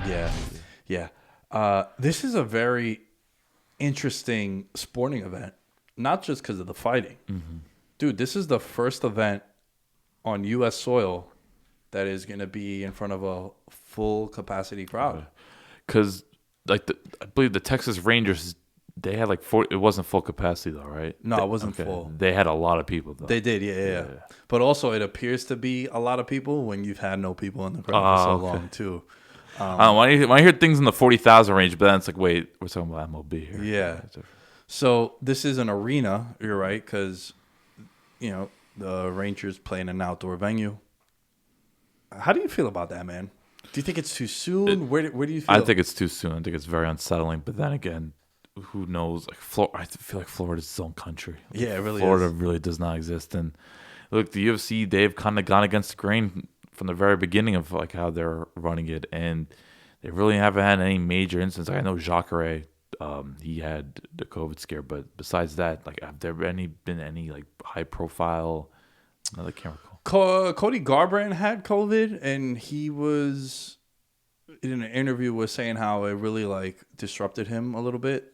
Yeah, yeah. This is a very interesting sporting event, not just because of the fighting. Dude, this is the first event on U.S. soil that is going to be in front of a full capacity crowd. Because I believe the Texas Rangers, they had like 40. It wasn't full capacity though, right? No, it wasn't full. They had a lot of people though. They did, yeah. But also, it appears to be a lot of people when you've had no people in the crowd for so long, too. When I hear things in the 40,000 range, but then it's like, wait, we're talking about MLB here. Yeah. So this is an arena, you're right, because, the Rangers play in an outdoor venue. How do you feel about that, man? Do you think it's too soon? Where do you feel? I think it's too soon. I think it's very unsettling. But then again, who knows? Like I feel like Florida's its own country. Like, Yeah, it really Florida is. really does not exist. And look, the UFC, they've kind of gone against the grain from the very beginning of like how they're running it, and they really haven't had any major incidents. Like I know Jacare, he had the COVID scare, but besides that, like have there been any like high profile? I can't recall. Cody Garbrandt had COVID, and he was in an interview was saying how it really like disrupted him a little bit.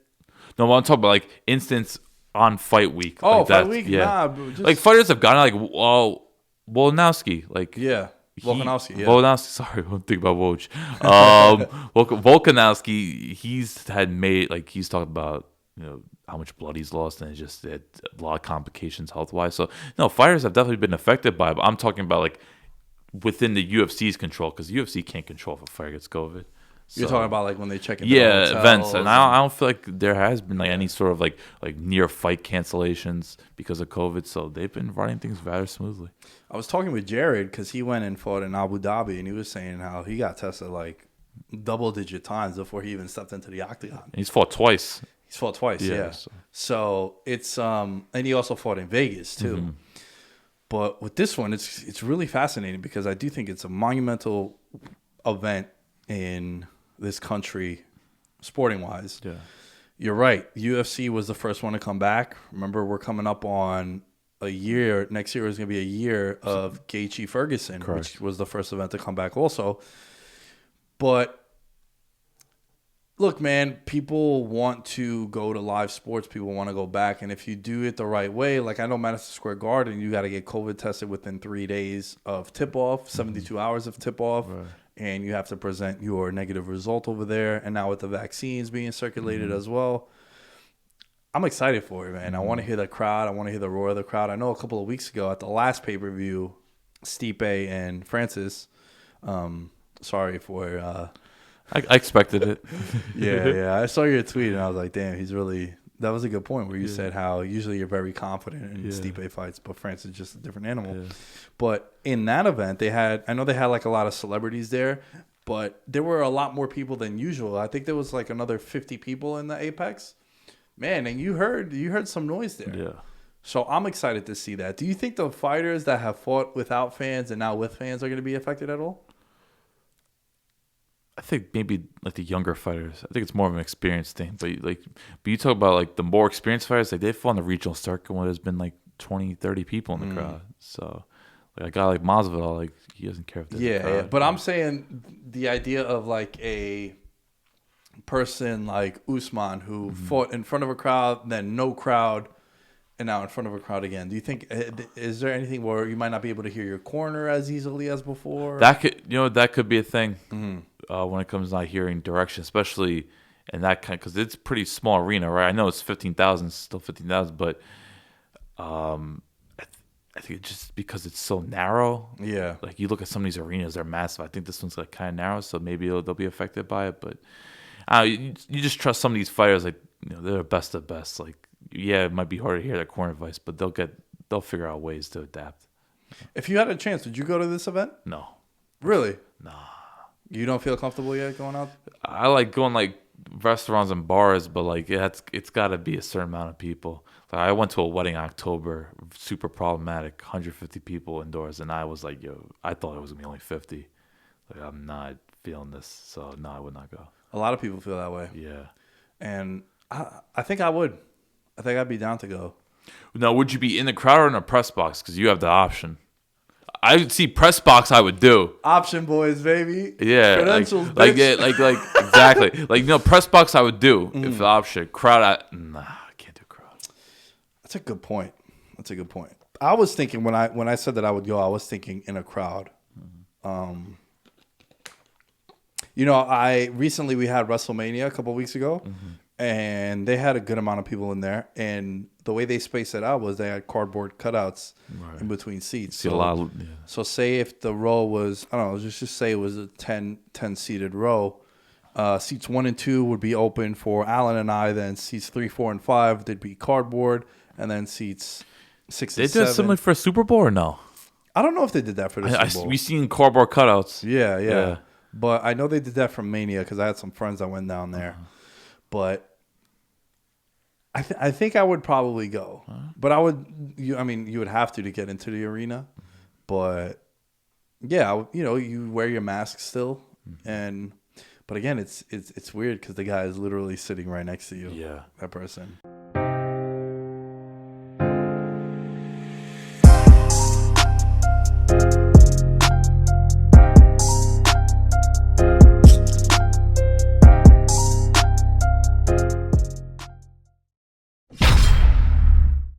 No, I'm talking about like instance on fight week. Oh, like fight week, yeah. nah. Just, Like fighters have gotten like Volkanovski, like yeah, Volkanovski. Yeah, Volkanovski. Sorry, I'm thinking about Woj. Volkanovski, he's talked about how much blood he's lost, and it's just a lot of complications health wise. So no, fighters have definitely been affected by it. But I'm talking about like within the UFC's control, because UFC can't control if a fighter gets COVID. You're talking about like when they check in. Events, and I don't feel like there has been like any sort of like near fight cancellations because of COVID. So they've been running things very smoothly. I was talking with Jared because he went and fought in Abu Dhabi, and he was saying how he got tested like double-digit times before he even stepped into the octagon. And he's fought twice. He's fought twice, yeah. So it's and he also fought in Vegas too. Mm-hmm. But with this one, it's really fascinating because I do think it's a monumental event in this country, sporting wise. Yeah, you're right. UFC was the first one to come back. Remember, we're coming up on a year. Next year is going to be a year of Gaethje Ferguson, correct, which was the first event to come back also. But look, man, people want to go to live sports. People want to go back. And if you do it the right way, like I know Madison Square Garden, you got to get COVID tested within 3 days of tip-off, 72 hours of tip-off. Right. And you have to present your negative result over there. And now with the vaccines being circulated as well, I'm excited for it, man. I want to hear the crowd. I want to hear the roar of the crowd. I know a couple of weeks ago at the last pay-per-view, Stipe and Francis, sorry for... I expected it. Yeah. I saw your tweet, and I was like, damn, he's really... That was a good point where you said how usually you're very confident in Stipe fights, but Francis is just a different animal. Yeah. But in that event, I know they had like a lot of celebrities there, but there were a lot more people than usual. I think there was like another 50 people in the Apex. Man, and you heard some noise there. Yeah. So I'm excited to see that. Do you think the fighters that have fought without fans and now with fans are going to be affected at all? I think maybe like the younger fighters. I think it's more of an experience thing. But you talk about like the more experienced fighters, like they've fought on the regional circuit when there's been like 20, 30 people in the crowd. So like a guy like Masvidal, like he doesn't care if there's a crowd. Yeah. But I'm saying the idea of like a person like Usman who fought in front of a crowd, then no crowd, and now in front of a crowd again. Do you think is there anything where you might not be able to hear your corner as easily as before? That could be a thing when it comes to not hearing direction, especially in that kind, because it's a pretty small arena, right? I know it's 15,000, still 15,000, but I think it's just because it's so narrow. Yeah, like you look at some of these arenas, they're massive. I think this one's like kind of narrow, so maybe they'll be affected by it. But you just trust some of these fighters, like they're the best of best. Like it might be hard to hear their corner advice, but they'll figure out ways to adapt. If you had a chance, would you go to this event? No. Really? Nah. You don't feel comfortable yet going out? I like going like restaurants and bars, but like it's got to be a certain amount of people. Like I went to a wedding in October, super problematic, 150 people indoors, and I was like, I thought it was gonna be only 50. Like I'm not feeling this, so no, I would not go. A lot of people feel that way. Yeah. And I think I would. I think I'd be down to go. Now, would you be in the crowd or in a press box? Because you have the option. I would see press box. I would do. Option boys, baby. Yeah, Credentials, like bitch. exactly. Like press box. I would do if the option crowd. I can't do crowd. That's a good point. I was thinking when I said that I would go, I was thinking in a crowd. I recently we had WrestleMania a couple weeks ago, and they had a good amount of people in there. And the way they spaced it out was they had cardboard cutouts in between seats. See a lot. Yeah. So say if the row was, I don't know, just say it was a 10 seated row, seats 1 and 2 would be open for Alan and I. Then seats 3, 4, and 5 they'd be cardboard, and then seats 6 They and 7. did something for Super Bowl or no? I don't know if they did that for the Super Bowl. We seen cardboard cutouts. Yeah. But I know they did that for Mania because I had some friends that went down there. But I think I would probably go. But you would have to get into the arena. But yeah, you wear your mask still, but again, it's weird because the guy is literally sitting right next to you. Yeah, that person.